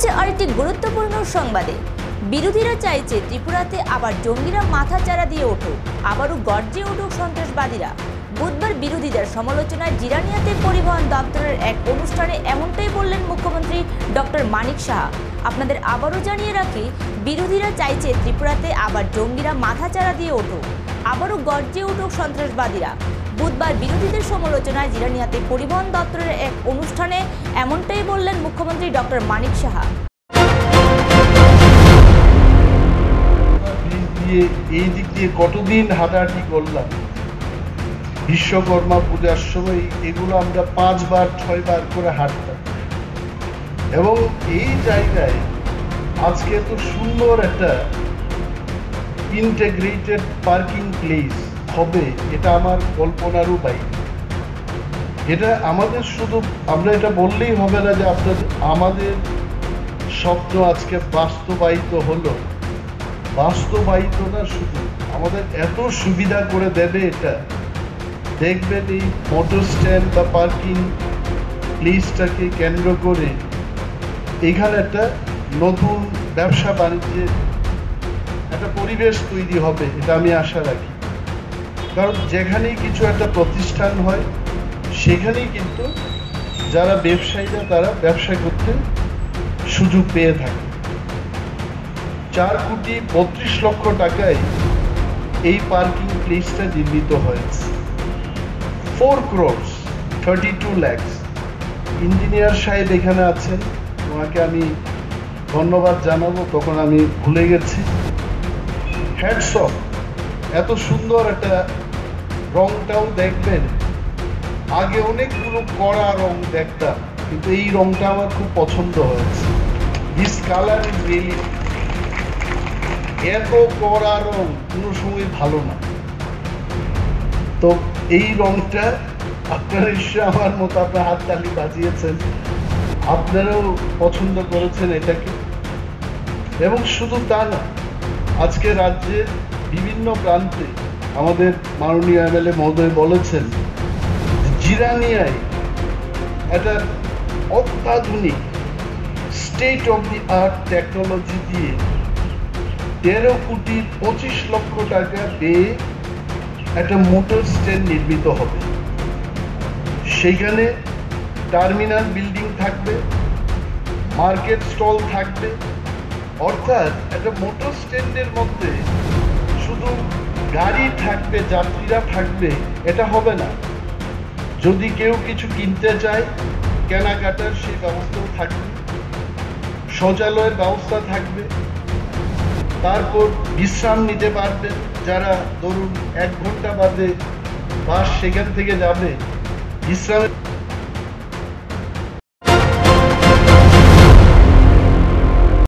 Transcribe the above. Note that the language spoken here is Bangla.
চলছে আরেকটি গুরুত্বপূর্ণ সংবাদে। বিরোধীরা চাইছে ত্রিপুরাতে আবার জঙ্গিরা মাথাচাড়া দিয়ে উঠুক, আবারও গর্জে উঠুক সন্ত্রাসবাদীরা। বুধবার বিরোধীদের সমালোচনায় জিরানিয়াতে পরিবহন দপ্তরের এক অনুষ্ঠানে এমনটাই বললেন মুখ্যমন্ত্রী ডক্টর মানিক সাহা। আপনাদের আবারও জানিয়ে রাখি, বিরোধীরা চাইছে ত্রিপুরাতে আবার জঙ্গিরা মাথাচাড়া দিয়ে উঠুক, আবারও গর্জে উঠুক সন্ত্রাসবাদীরা। বুধবার বিরোধীদের সমালোচনায় জিরানিয়াতে পরিবহন দপ্তরের এক অনুষ্ঠানে এমনটাই বললেন মুখ্যমন্ত্রী ডক্টর মানিক সাহা। এই দিক দিয়ে কতদিন হাঁটাহাঁটি করলাম, বিশ্বকর্মা পূজার সময় এগুলো আমরা 5 বার 6 বার করে হাঁটতাম, এবং এই জায়গায় আজকে এত সুন্দর একটা ইন্টিগ্রেটেড পার্কিং প্লেস হবে, এটা আমার কল্পনারও বাইরে। এটা আমাদের শুধু আমরা এটা বললেই হবে না যে আমাদের স্বপ্ন আজকে বাস্তবায়িত হলো। বাস্তবায়িত না, শুধু আমাদের এত সুবিধা করে দেবে এটা। দেখবেন এই মোটর স্ট্যান্ড বা পার্কিং প্লেসটাকে কেন্দ্র করে এখানে একটা নতুন ব্যবসা বাণিজ্যের একটা পরিবেশ তৈরি হবে, এটা আমি আশা রাখি। কারণ যেখানেই কিছু একটা প্রতিষ্ঠান হয় সেখানেই কিন্তু যারা ব্যবসায়ীরা তারা ব্যবসা করতে সুযোগ পেয়ে থাকে। 4,32,00,000 টাকায় এই পার্কিং প্লেসটা নির্মিত হয়েছে। 4,32,00,000। ইঞ্জিনিয়ার সাহেব এখানে আছেন, ওনাকে আমি ধন্যবাদ জানাবো, তখন আমি ভুলে গেছি। Hats off. এত সুন্দর একটা রংটাও দেখবেন, আগে অনেকগুলো কড়া রং দেখতাম, কিন্তু এই রংটা আমার খুব পছন্দ হয়েছে। দিস কালার ইজ রিয়েলি, এত কড়া রং কোনো সময় ভালো না। তো এই রংটা আপনারা নিশ্চয় আমার মতো আপনার হাততালি বাজিয়েছেন, আপনারাও পছন্দ করেছেন এটাকে। এবং শুধু তা না, আজকে রাজ্যের বিভিন্ন প্রান্তে আমাদের মাননীয় এমএলএ মহোদয় বলেছেন জিরানিয়ায় একটা অত্যাধুনিক state of the art technology দিয়ে 13,25,00,000 টাকা দিয়ে একটা মোটর স্ট্যান্ড নির্মিত হবে। সেখানে টার্মিনাল বিল্ডিং থাকবে, মার্কেট স্টল থাকবে। অর্থাৎ একটা মোটর স্ট্যান্ডের মধ্যে শুধু গাড়ি থাকবে, যাত্রীরা থাকবে, এটা হবে না। যদি কেউ কিছু কিনতে চায়, কেনাকাটার সেই ব্যবস্থাও থাকবে, শৌচালয়ের ব্যবস্থা থাকবে। তারপর বিশ্রাম নিতে পারবেন যারা ধরুন 1 ঘন্টা বাদে বাস সেখান থেকে যাবে, বিশ্রামের